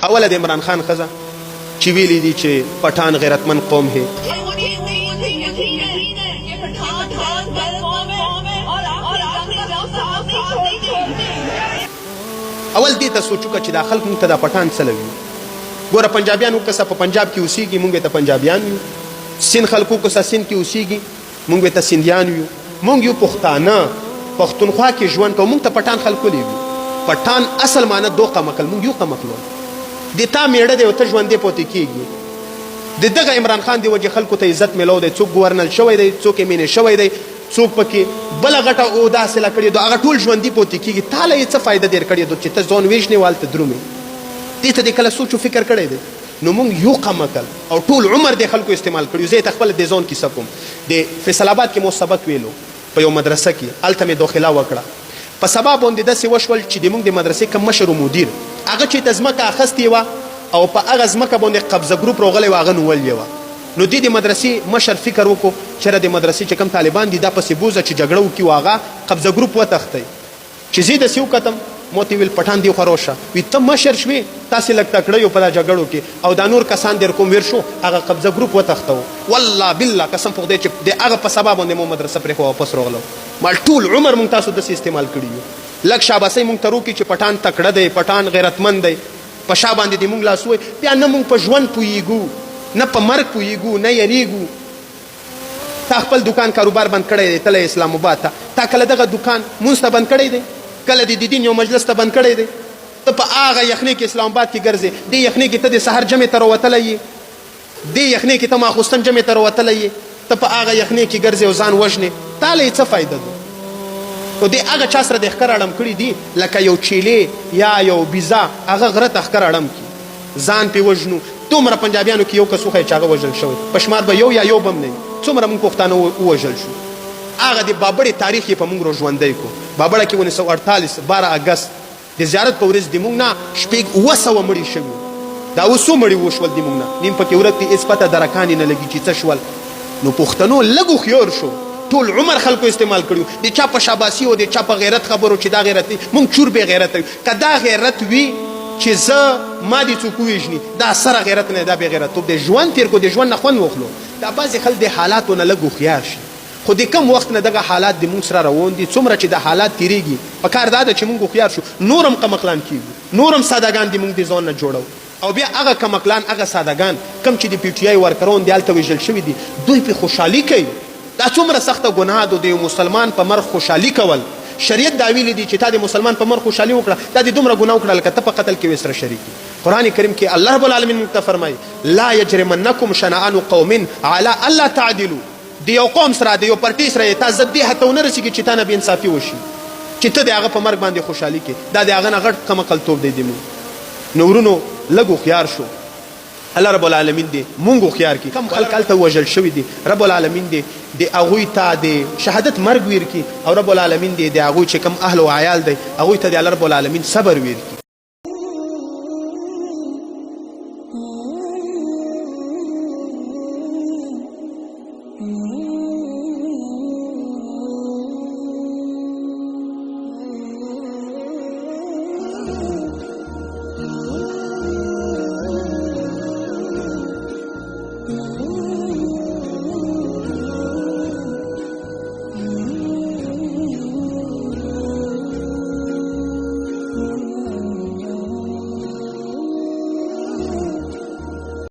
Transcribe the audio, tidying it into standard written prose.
اوله د عمران خان ښځه چې ویلي دي چې پټان غیرتمند قوم ہے. اول دې ته سوچ وکړه چې دا خلک موږ ته دا پټان څه لوي. ګوره پنجابیان وکړه په پنجاب کې اوسېږي موږ ته پنجابیان یو. سیند خلک وکړه سیند کې اوسېږي موږ ته سیندیان یو. موږ یو پښتانه پښتونخوا کې ژوند کوو. موږ ته پټان خلک ولې وي؟ پټان اصل معنی دو قمقل. موږ یو قمقل وو. د تا میړه دی او ته ژوندی پاتې کېږي. د دغه عمران خان دی وجې خلکو ته عزت میلاو دی. څوک ګورنل شوی دی، څوک یې مینې شوی دی، څوک پکې بله غټه عهده حاصله کړې ده، هغه ټول ژوندي پاتې کېږي. تا له یې څه فایده دیر کړې ده چې ته ځان ویژنې والته درومې؟ دې ته دې کله سوچ و فکر کړی دی؟ نو موږ یو قمقل او ټول عمر د خلکو استعمال کړي. زه یې ته خپله د ځان کیسه کوم. د فیصل آباد کې مو سبق ویلو په یو مدرسه کې، هلته مې داخله وکړه. په سبا باندې داسې وشول چې د موږ د مدرسې کوم مشر و مدیر هغه چې ته ځمکه اخیستې وه او په هغه ځمکه باندې قبضه ګروپ راغلی و، هغه نیولې وه. نو دې د مدرسې مشر فکر وکړو چېرې د مدرسې چې کوم طالبان دي دا پسې بوځه چې جګړه وکړي و هغه قبضه ګروپ وتښتی. چې زه داسې وکتم ما ته ویل پټان دې خوا راشه. وي ته مشر شوې تاسې لږ تکړه یو په دا جګړو کې او دا نور کسان در کوم ویر شو هغه قبضه ګروپ وتښته و. والله بالله قسم په خدای چې د هغه په سبا باندې مو مدرسه پرېښوه واپس راغلو. ما ټول عمر مونږ تاسو داسې استعمال کړي یو. لږ شاباسۍ مونږ ته روکړي چې پټان تکړه دی، پټان غیرتمند دی، په شا باندې دې مونږ لاس ووی. بیا نه مونږ په ژوند پوهېږو نه په مرګ پوهېږو نه یریږو. تا خپل دکان کاروبار بند کړی دی، تله اسلام آباد ته. تا کله دغه دکان مونځ ته بند کړی دی؟ کله د دین یو مجلس ته بند کړی دی؟ ته په هغه یخنۍ کې اسلام آباد کې ګرځې. دې یخنۍ کې ته د سهار جمعې ته راوتلی یې، دې یخنۍ کې ته ماخوستن جمعې ته راوتلی یې. ته په هغه یخنۍ کې ګرځې او ځان وژنې. تا له یې څه فایده ده؟ نو دې هغه چا سره د ښکر اړم کړي دي لکه یو چیلې یا یو بیزا هغه غره ته ښکر اړم کړي ځان پې وژنو. دومره پنجابیانو کې یو کس وښیه چې هغه وژل شوی په شمار به یو یا یو به هم نه وي. څومره موږ پښتانه ووژل شو. هغه د بابړې تاریخ یې په موږ را ژوندی کړو. بابړه کې 1948 12 اګست د زیارت په ورځ د موږ نه شپږ 700 مړي شوي. دا اوس څو مړي وشول د موږ نه؟ نیم پکې ورک دي، هېڅ پته درکان یې نه لګي چې څه شول. نو پښتنو لږ هوښیار شو. ټول عمر خلکو استعمال کړي. د چا په شاباسي او د چا په غیرت خبرو چې دا غیرت دی. موږ چور بې غیرته یو. که دا غیرت وي چې زه ما دې څوک ووژني دا سره غیرت نه، دا بې غیرتوب دی. ژوند تېر کړو، د ژوند نه خوند واخلو. دا بعضې خلک د حالاتو نه لږ هوښیار شي. خو د کم وخت نه دغه حالات د موږ سره روان دي. څومره چې د حالات تېرېږي په کار دا ده چې موږ هوښیار شو. نور هم قمقلان کېږو، نور هم سادهګان دي موږ د ځان نه جوړو. او بیا هغه کمقلان هغه سادهګان کم چې د پی ټي آی ورکران دي هلته وژل شوي دي دوی پې خوشحالي کوي. دا څومره سخته ګناه ده د یو مسلمان په مرګ خوشحالي کول. شریعت دا ویلي دي چې تا د مسلمان په مرګ خوشحالي وکړه دا دې دومره ګناه وکړه لکه ته په قتل کې وې سره شریک یې. قرآن کریم کې الله رب العالمین موږ ته فرمایي لا یجرمنکم شنآن قوم علی الا تعدلوا. د یو قوم سره د یو پارټي سره تا ضد دې حتی ونه رسېږي چې تا نه بېانصافي وشي چې ته د هغه په مرګ باندې خوشحالي کې. دا د هغه نه غټ کمقلتوب دی د موږ. نو ورونو لږ هوښیار شو. الله رب العالمین دې مونږ هوښیار کړي. کم خلک هلته وژل شوي دي رب العالمین دې د هغوی ته د شهادت مرګ ویر کړي او رب العالمین دې د هغوی چې کم اهل و عیال دی هغوی ته د الله رب العالمین صبر ویر کړي.